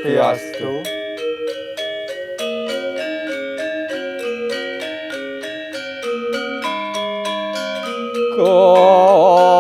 Swastiastu. Kayena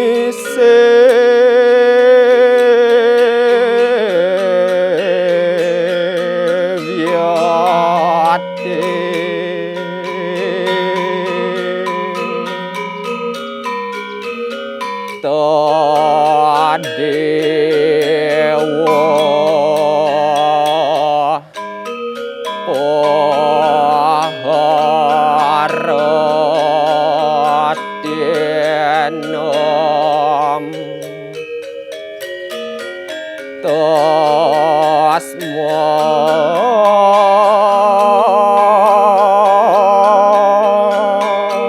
manasa waca Tadewa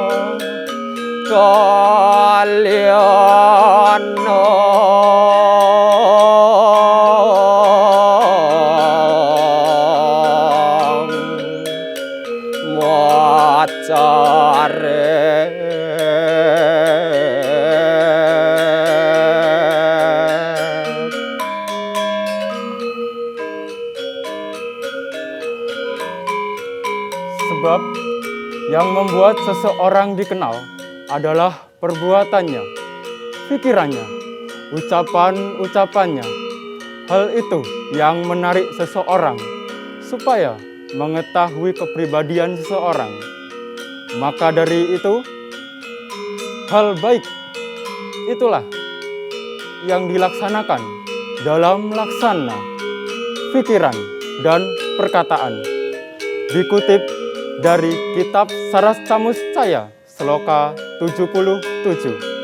Paharatyenom Kalyana macare Sebab yang membuat seseorang dikenal adalah perbuatannya, pikirannya, ucapan-ucapannya. Hal itu yang menarik seseorang supaya mengetahui kepribadian seseorang. Maka dari itu, hal baik itulah yang dilaksanakan dalam laksana, pikiran, dan perkataan. Dikutip dari Kitab Sarasamuscaya, Sloka 77.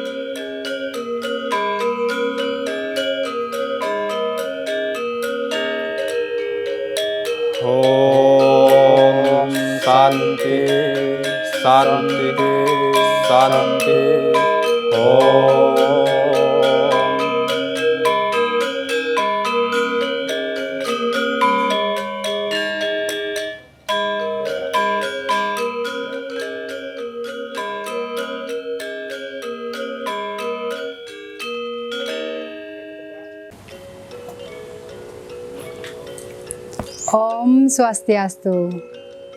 Om Santi Santi Santi Om. Om Swastiastu,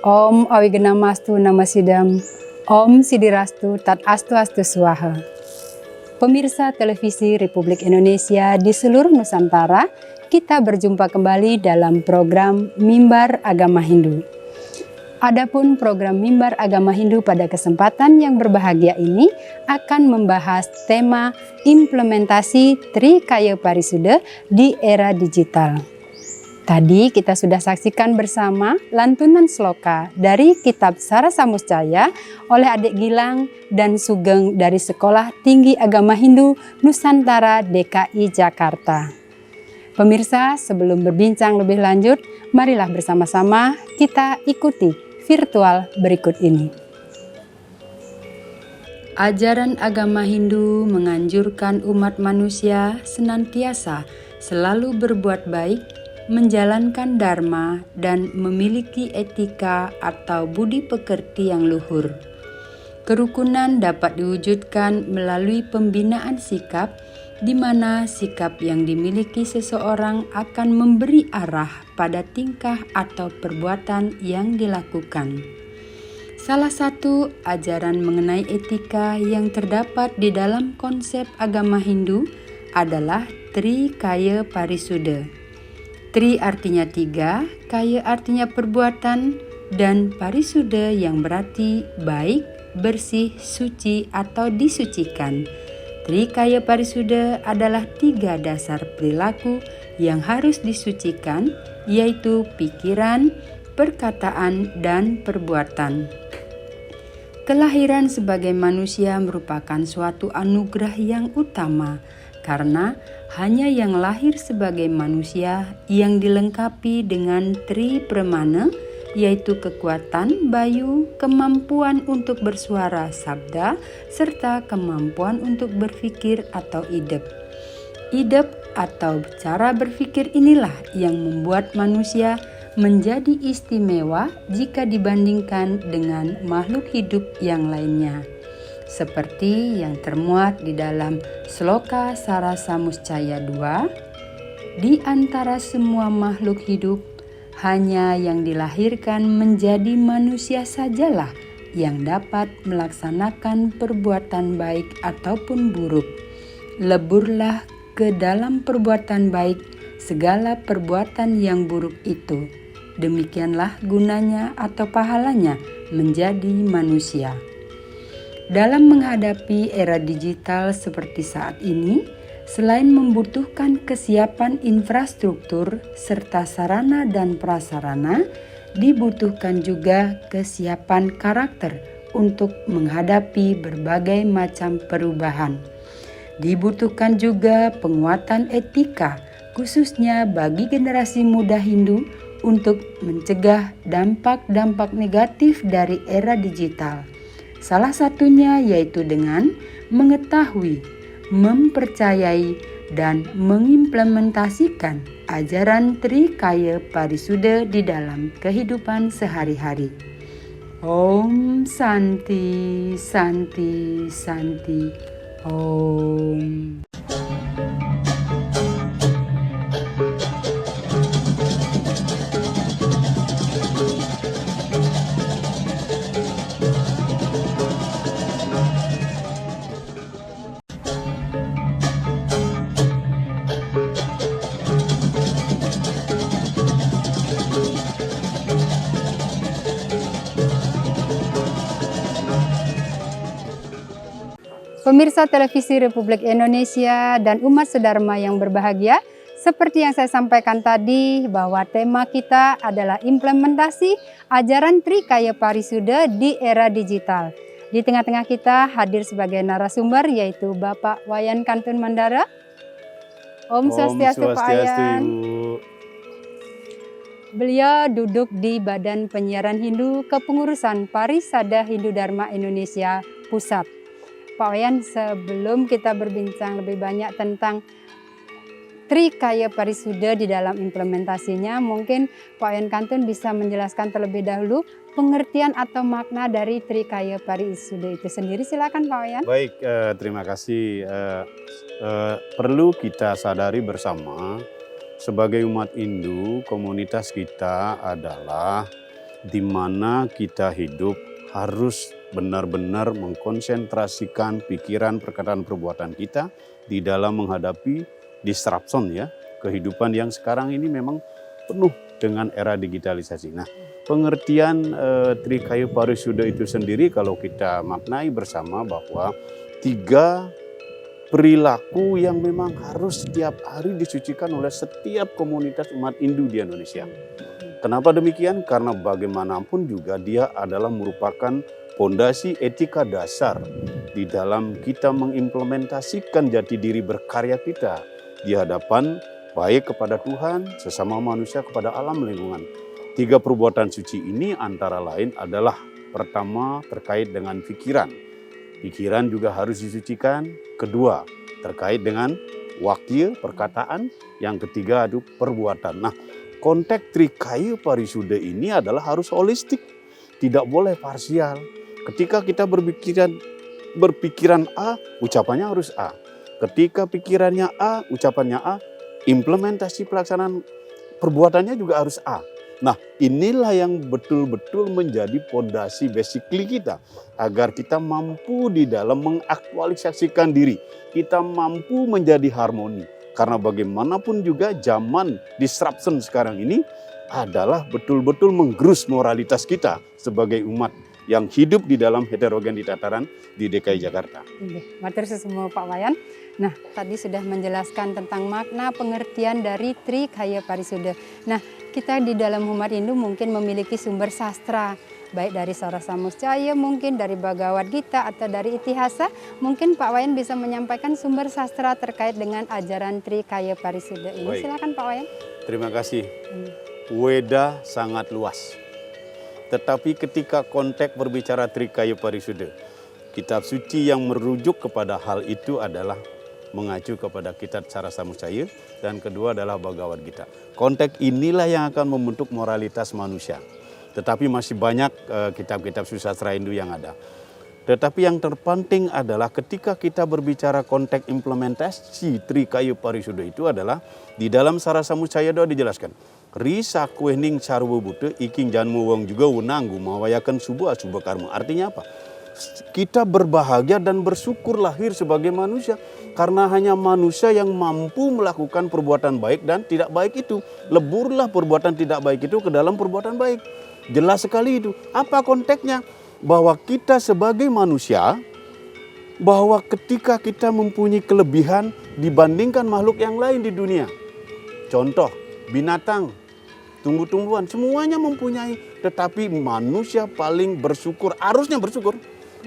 Om Awigenamastu Namasidam, Om Sidirastu Tat Astu Astu Swaha. Pemirsa televisi Republik Indonesia di seluruh Nusantara, kita berjumpa kembali dalam program Mimbar Agama Hindu. Adapun program Mimbar Agama Hindu pada kesempatan yang berbahagia ini akan membahas tema implementasi Trikaya Parisuda di era digital. Tadi kita sudah saksikan bersama lantunan sloka dari Kitab Sarasamuscaya oleh Adik Gilang dan Sugeng dari Sekolah Tinggi Agama Hindu Nusantara DKI Jakarta. Pemirsa, sebelum berbincang lebih lanjut, marilah bersama-sama kita ikuti virtual berikut ini. Ajaran agama Hindu menganjurkan umat manusia senantiasa selalu berbuat baik, menjalankan dharma, dan memiliki etika atau budi pekerti yang luhur. Kerukunan dapat diwujudkan melalui pembinaan sikap, di mana sikap yang dimiliki seseorang akan memberi arah pada tingkah atau perbuatan yang dilakukan. Salah satu ajaran mengenai etika yang terdapat di dalam konsep agama Hindu adalah Trikaya Parisuda. Tri artinya tiga, kaya artinya perbuatan, dan parisuda yang berarti baik, bersih, suci, atau disucikan. Trikaya Parisuda adalah tiga dasar perilaku yang harus disucikan, yaitu pikiran, perkataan, dan perbuatan. Kelahiran sebagai manusia merupakan suatu anugerah yang utama, karena hanya yang lahir sebagai manusia yang dilengkapi dengan tri pramana, yaitu kekuatan bayu, kemampuan untuk bersuara sabda, serta kemampuan untuk berpikir atau idep. Idep atau cara berpikir inilah yang membuat manusia menjadi istimewa jika dibandingkan dengan makhluk hidup yang lainnya. Seperti yang termuat di dalam Sloka Sarasamuscaya 2, di antara semua makhluk hidup, hanya yang dilahirkan menjadi manusia sajalah yang dapat melaksanakan perbuatan baik ataupun buruk. Leburlah ke dalam perbuatan baik segala perbuatan yang buruk itu. Demikianlah gunanya atau pahalanya menjadi manusia. Dalam menghadapi era digital seperti saat ini, selain membutuhkan kesiapan infrastruktur serta sarana dan prasarana, dibutuhkan juga kesiapan karakter untuk menghadapi berbagai macam perubahan. Dibutuhkan juga penguatan etika, khususnya bagi generasi muda Hindu untuk mencegah dampak-dampak negatif dari era digital. Salah satunya yaitu dengan mengetahui, mempercayai, dan mengimplementasikan ajaran Trikaya Parisuddha di dalam kehidupan sehari-hari. Om Santi, Santi, Santi. Om. Pemirsa Televisi Republik Indonesia dan umat sedharma yang berbahagia, seperti yang saya sampaikan tadi bahwa tema kita adalah implementasi ajaran Trikaya Parisuddha di era digital. Di tengah-tengah kita hadir sebagai narasumber yaitu Bapak Wayan Kantun Mandara. Om Swastiastu Pak Wayan. Beliau duduk di Badan Penyiaran Hindu Kepengurusan Parisada Hindu Dharma Indonesia Pusat. Pak Wayan, sebelum kita berbincang lebih banyak tentang Trikaya Parisuddha di dalam implementasinya, mungkin Pak Wayan Kantun bisa menjelaskan terlebih dahulu pengertian atau makna dari Trikaya Parisuddha itu sendiri. Silakan Pak Wayan. Baik, terima kasih. Perlu kita sadari bersama sebagai umat Hindu, komunitas kita adalah di mana kita hidup harus benar-benar mengkonsentrasikan pikiran, perkataan, perbuatan kita di dalam menghadapi disruption ya, kehidupan yang sekarang ini memang penuh dengan era digitalisasi. Nah, pengertian Trikaya Parisuddha itu sendiri kalau kita maknai bersama bahwa 3 perilaku yang memang harus setiap hari disucikan oleh setiap komunitas umat Hindu di Indonesia. Kenapa demikian? Karena bagaimanapun juga dia adalah merupakan fondasi etika dasar di dalam kita mengimplementasikan jati diri berkarya kita di hadapan baik kepada Tuhan, sesama manusia, kepada alam lingkungan. 3 perbuatan suci ini antara lain adalah pertama terkait dengan pikiran. Pikiran juga harus disucikan. Kedua, terkait dengan wakil, perkataan. Yang ketiga, itu perbuatan. Nah, konteks Trikaya Parisuddha ini adalah harus holistik. Tidak boleh parsial. Ketika kita berpikiran A, ucapannya harus A. Ketika pikirannya A, ucapannya A, implementasi pelaksanaan perbuatannya juga harus A. Nah, inilah yang betul-betul menjadi fondasi basically kita. Agar kita mampu di dalam mengaktualisasikan diri. Kita mampu menjadi harmoni. Karena bagaimanapun juga zaman disruption sekarang ini adalah betul-betul menggerus moralitas kita sebagai umat yang hidup di dalam heterogen di tataran di DKI Jakarta. Matur semua Pak Wayan. Nah, tadi sudah menjelaskan tentang makna pengertian dari Trikaya Parisuda. Nah, kita di dalam umat Hindu mungkin memiliki sumber sastra, baik dari Sarasa Muscaya, mungkin dari Bhagavad Gita atau dari Itihasa. Mungkin Pak Wayan bisa menyampaikan sumber sastra terkait dengan ajaran Trikaya Parisuda ini. Baik. Silakan Pak Wayan. Terima kasih. Weda sangat luas. Tetapi ketika konteks berbicara Trikaya Parisuda, kitab suci yang merujuk kepada hal itu adalah mengacu kepada kitab Sarasa Muscaya dan kedua adalah Bhagavad Gita. Konteks inilah yang akan membentuk moralitas manusia. Tetapi masih banyak kitab-kitab sastra Hindu yang ada. Tetapi yang terpenting adalah ketika kita berbicara konteks implementasi Trikaya Parisuda itu adalah di dalam Sarasa Muscaya doa dijelaskan. Risa kuening sarwa buta iking janmu wong juga wenanggu mawayakan subuh asuba karma. Artinya apa? Kita berbahagia dan bersyukur lahir sebagai manusia. Karena hanya manusia yang mampu melakukan perbuatan baik dan tidak baik itu. Leburlah perbuatan tidak baik itu ke dalam perbuatan baik. Jelas sekali itu. Apa konteksnya? Bahwa kita sebagai manusia, bahwa ketika kita mempunyai kelebihan dibandingkan makhluk yang lain di dunia. Contoh, binatang, tumbuh-tumbuhan, semuanya mempunyai. Tetapi manusia paling bersyukur, harusnya bersyukur.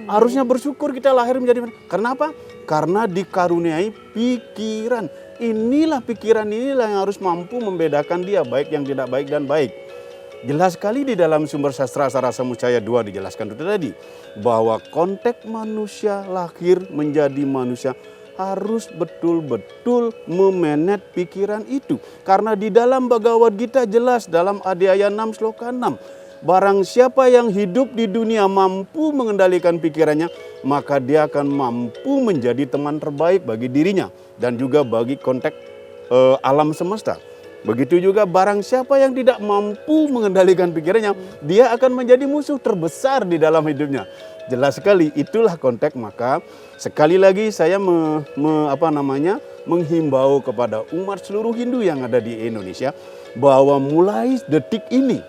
Harusnya bersyukur kita lahir menjadi manusia. Karena apa? Karena dikaruniai pikiran. Pikiran inilah yang harus mampu membedakan dia, baik yang tidak baik dan baik. Jelas sekali di dalam sumber sastra Sarasa Muscaya 2 dijelaskan itu tadi. Bahwa konteks manusia lahir menjadi manusia harus betul-betul memanage pikiran itu. Karena di dalam Bhagavad Gita jelas dalam Adhyaya 6 sloka 6. Barang siapa yang hidup di dunia mampu mengendalikan pikirannya, maka dia akan mampu menjadi teman terbaik bagi dirinya dan juga bagi konteks alam semesta. Begitu juga barang siapa yang tidak mampu mengendalikan pikirannya, dia akan menjadi musuh terbesar di dalam hidupnya. Jelas sekali, itulah konteks. Maka sekali lagi saya menghimbau kepada umat seluruh Hindu yang ada di Indonesia bahwa mulai detik ini,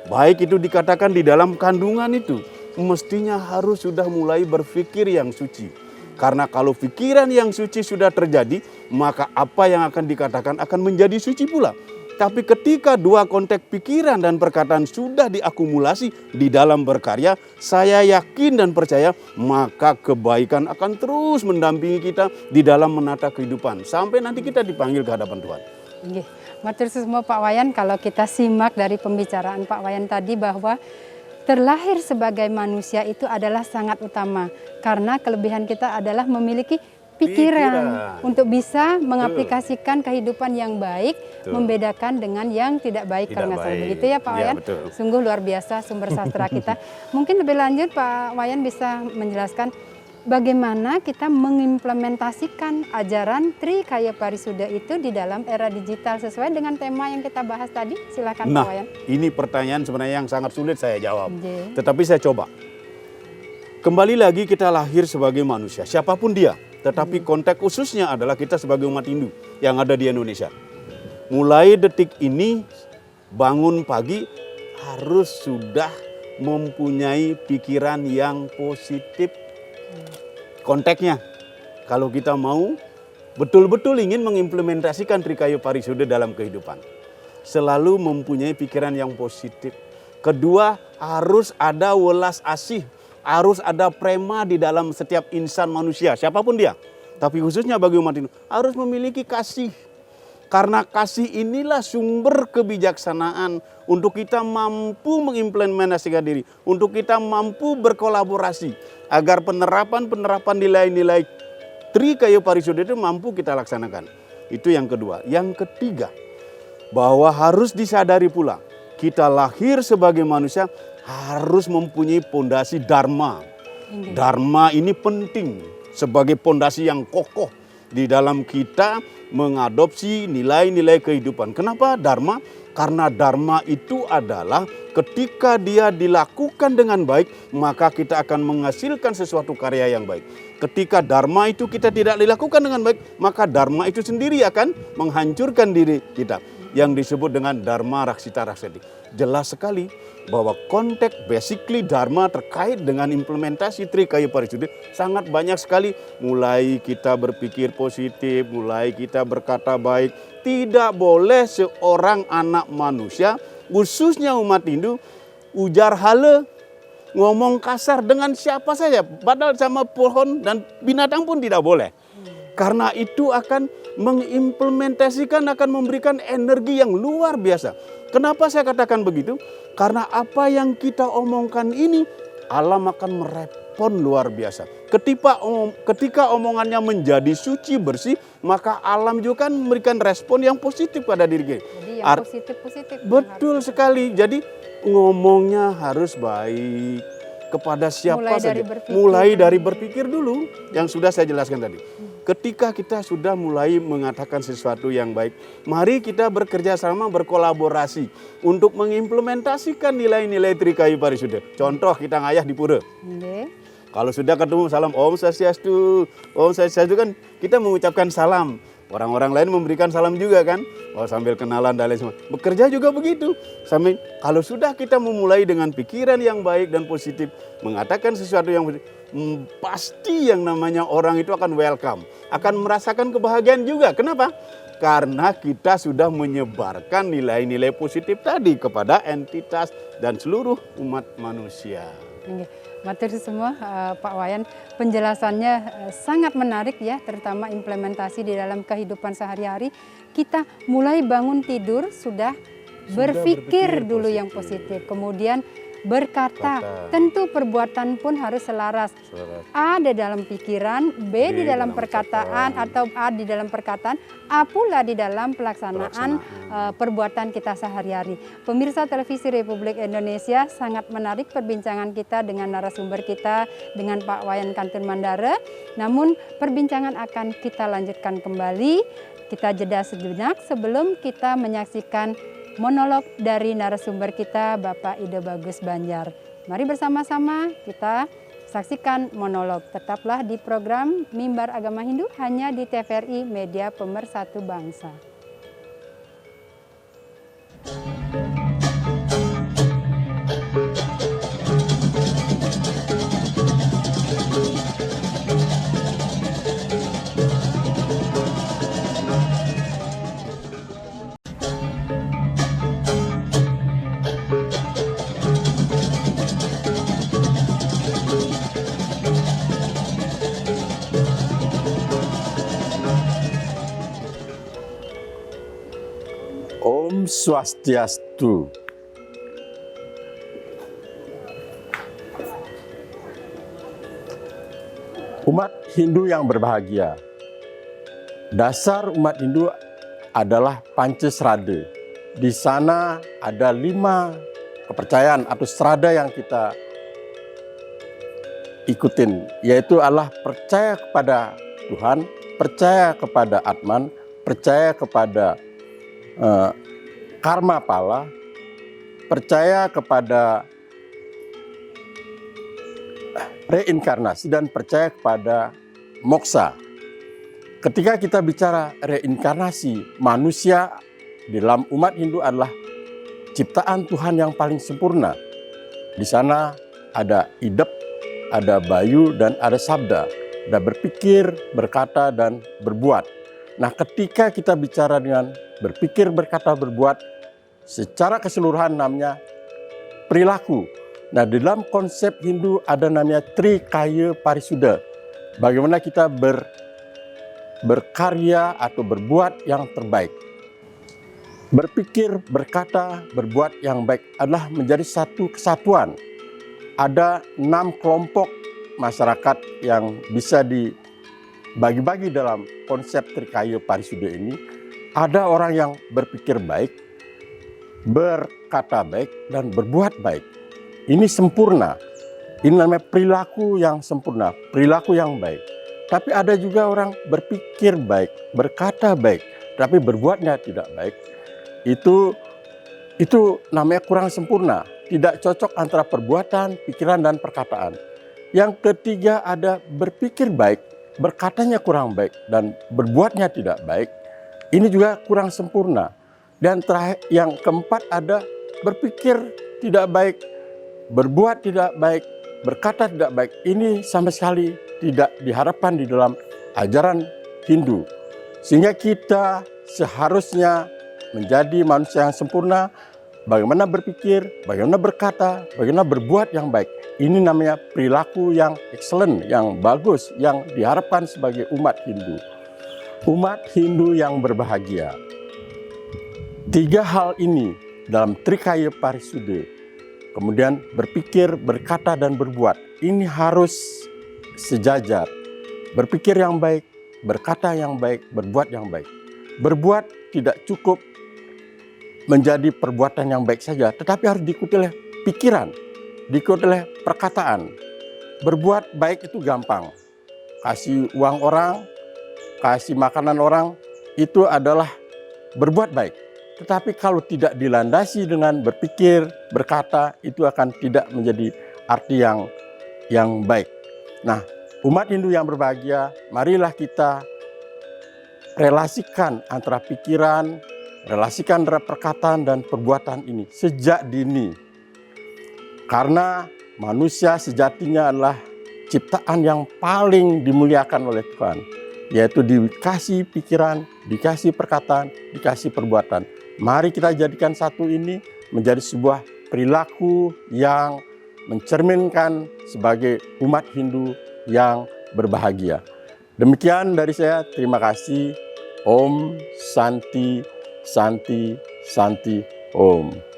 baik itu dikatakan di dalam kandungan itu, mestinya harus sudah mulai berpikir yang suci. Karena kalau pikiran yang suci sudah terjadi, maka apa yang akan dikatakan akan menjadi suci pula. Tapi ketika dua konteks pikiran dan perkataan sudah diakumulasi di dalam berkarya, saya yakin dan percaya maka kebaikan akan terus mendampingi kita di dalam menata kehidupan. Sampai nanti kita dipanggil ke hadapan Tuhan. Matur semua Pak Wayan, kalau kita simak dari pembicaraan Pak Wayan tadi bahwa terlahir sebagai manusia itu adalah sangat utama. Karena kelebihan kita adalah memiliki pikiran untuk bisa mengaplikasikan kehidupan yang baik, membedakan dengan yang tidak baik. Kalau nggak salah begitu ya Pak Wayan. Sungguh luar biasa sumber sastra kita. Mungkin lebih lanjut Pak Wayan bisa menjelaskan bagaimana kita mengimplementasikan ajaran Trikaya Parisuda itu di dalam era digital sesuai dengan tema yang kita bahas tadi. Silakan Pak Wayan. Ini pertanyaan sebenarnya yang sangat sulit saya jawab. Tetapi saya coba. Kembali lagi kita lahir sebagai manusia, siapapun dia. Tetapi konteks khususnya adalah kita sebagai umat Hindu yang ada di Indonesia. Mulai detik ini bangun pagi harus sudah mempunyai pikiran yang positif. Konteksnya, kalau kita mau betul-betul ingin mengimplementasikan Trikaya Parisuda dalam kehidupan, selalu mempunyai pikiran yang positif. Kedua, harus ada welas asih. Harus ada prema di dalam setiap insan manusia, siapapun dia. Tapi khususnya bagi umat Hindu, harus memiliki kasih. Karena kasih inilah sumber kebijaksanaan untuk kita mampu mengimplementasikan diri. Untuk kita mampu berkolaborasi. Agar penerapan nilai-nilai Trikaya Parisuda itu mampu kita laksanakan. Itu yang kedua. Yang ketiga, bahwa harus disadari pula, kita lahir sebagai manusia harus mempunyai pondasi Dharma. Dharma ini penting sebagai pondasi yang kokoh di dalam kita mengadopsi nilai-nilai kehidupan. Kenapa Dharma? Karena Dharma itu adalah ketika dia dilakukan dengan baik, maka kita akan menghasilkan sesuatu karya yang baik. Ketika Dharma itu kita tidak dilakukan dengan baik, maka Dharma itu sendiri akan menghancurkan diri kita. yang disebut dengan Dharma Raksita Raksati. Jelas sekali bahwa konteks basically Dharma terkait dengan implementasi Trikaya Parisuddha sangat banyak sekali. Mulai kita berpikir positif, mulai kita berkata baik. Tidak boleh seorang anak manusia, khususnya umat Hindu, ujar hala, ngomong kasar dengan siapa saja. Padahal sama pohon dan binatang pun tidak boleh. Karena itu akan mengimplementasikan, akan memberikan energi yang luar biasa. Kenapa saya katakan begitu? Karena apa yang kita omongkan ini, alam akan merespon luar biasa. Ketika omongannya menjadi suci, bersih, maka alam juga kan memberikan respon yang positif pada diri kita. Jadi yang positif-positif. Betul sekali. Jadi ngomongnya harus baik kepada siapa saja. Mulai dari berpikir dulu yang sudah saya jelaskan tadi. Ketika kita sudah mulai mengatakan sesuatu yang baik, mari kita bekerja sama, berkolaborasi untuk mengimplementasikan nilai-nilai Trikaya Parisuddha. Contoh kita ngayah di pura. Kalau sudah ketemu salam Om Swastiastu, Om Swastiastu kan kita mengucapkan salam. Orang-orang lain memberikan salam juga kan, sambil kenalan dan lain sebagainya. Bekerja juga begitu. Sambil kalau sudah kita memulai dengan pikiran yang baik dan positif, mengatakan sesuatu yang positif, pasti yang namanya orang itu akan welcome, akan merasakan kebahagiaan juga. Kenapa? Karena kita sudah menyebarkan nilai-nilai positif tadi kepada entitas dan seluruh umat manusia. Matur semua Pak Wayan, penjelasannya sangat menarik ya, terutama implementasi di dalam kehidupan sehari-hari. Kita mulai bangun tidur sudah berpikir dulu yang positif, kemudian berkata, tentu perbuatan pun harus selaras. A di dalam pikiran, B di dalam perkataan, atau A di dalam perkataan, A pula di dalam pelaksanaan perbuatan kita sehari-hari. Pemirsa Televisi Republik Indonesia, sangat menarik perbincangan kita dengan narasumber kita, dengan Pak Wayan Kantun Mandara. Namun perbincangan akan kita lanjutkan kembali. Kita jeda sejenak sebelum kita menyaksikan monolog dari narasumber kita, Bapak Ide Bagus Banjar. Mari bersama-sama kita saksikan monolog. Tetaplah di program Mimbar Agama Hindu hanya di TVRI Media Pemersatu Bangsa. Om Swastiastu. Umat Hindu yang berbahagia. Dasar umat Hindu adalah Pancasrada. Di sana ada 5 kepercayaan atau strada yang kita ikutin, yaitu adalah percaya kepada Tuhan, percaya kepada Atman, percaya kepada karma pala, percaya kepada reinkarnasi, dan percaya kepada moksa. Ketika kita bicara reinkarnasi, manusia di dalam umat Hindu adalah ciptaan Tuhan yang paling sempurna. Di sana ada idep, ada bayu, dan ada sabda. Ada berpikir, berkata, dan berbuat. Nah, ketika kita bicara dengan berpikir, berkata, berbuat, secara keseluruhan namanya perilaku. Nah, di dalam konsep Hindu ada namanya Trikaya Parisuddha. Bagaimana kita berkarya atau berbuat yang terbaik. Berpikir, berkata, berbuat yang baik adalah menjadi satu kesatuan. Ada 6 kelompok masyarakat yang bisa dibagi-bagi dalam konsep Trikaya Parisuddha ini. Ada orang yang berpikir baik, berkata baik, dan berbuat baik. Ini sempurna. Ini namanya perilaku yang sempurna, perilaku yang baik. Tapi ada juga orang berpikir baik, berkata baik, tapi berbuatnya tidak baik. Itu namanya kurang sempurna. Tidak cocok antara perbuatan, pikiran, dan perkataan. Yang ketiga ada berpikir baik, berkatanya kurang baik, dan berbuatnya tidak baik. Ini juga kurang sempurna. Dan terakhir, yang keempat ada berpikir tidak baik, berbuat tidak baik, berkata tidak baik. Ini sama sekali tidak diharapkan di dalam ajaran Hindu. Sehingga kita seharusnya menjadi manusia yang sempurna, bagaimana berpikir, bagaimana berkata, bagaimana berbuat yang baik. Ini namanya perilaku yang excellent, yang bagus, yang diharapkan sebagai umat Hindu. Umat Hindu yang berbahagia. 3 hal ini dalam Trikaya Parisude, kemudian berpikir, berkata, dan berbuat, ini harus sejajar. Berpikir yang baik, berkata yang baik, berbuat yang baik. Berbuat tidak cukup menjadi perbuatan yang baik saja, tetapi harus diikuti oleh pikiran, diikuti oleh perkataan. Berbuat baik itu gampang. Kasih uang orang, kasih makanan orang, itu adalah berbuat baik. Tetapi kalau tidak dilandasi dengan berpikir, berkata, itu akan tidak menjadi arti yang baik. Nah, umat Hindu yang berbahagia, marilah kita relasikan antara pikiran, relasikan antara perkataan dan perbuatan ini sejak dini. Karena manusia sejatinya adalah ciptaan yang paling dimuliakan oleh Tuhan, yaitu dikasih pikiran, dikasih perkataan, dikasih perbuatan. Mari kita jadikan satu ini menjadi sebuah perilaku yang mencerminkan sebagai umat Hindu yang berbahagia. Demikian dari saya, terima kasih. Om Santi, Santi, Santi, Om.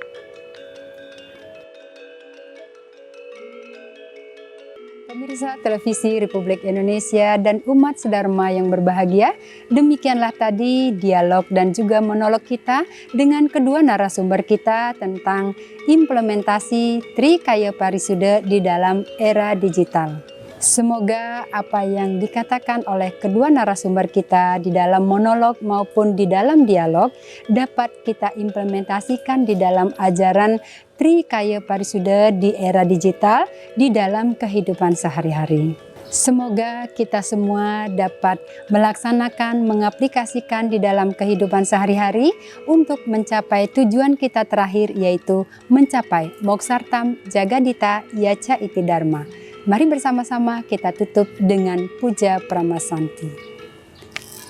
Pemirsa Televisi Republik Indonesia dan umat sedharma yang berbahagia, demikianlah tadi dialog dan juga monolog kita dengan kedua narasumber kita tentang implementasi Trikaya Parisude di dalam era digital. Semoga apa yang dikatakan oleh kedua narasumber kita di dalam monolog maupun di dalam dialog dapat kita implementasikan di dalam ajaran Trikaya Parisude di era digital di dalam kehidupan sehari-hari. Semoga kita semua dapat melaksanakan, mengaplikasikan di dalam kehidupan sehari-hari untuk mencapai tujuan kita terakhir, yaitu mencapai Moksartam Jagadita Yaca Iti Dharma. Mari bersama-sama kita tutup dengan puja Pramasanti.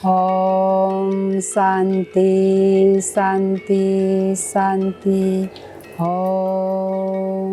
Om Santi, Santi, Santi. Om.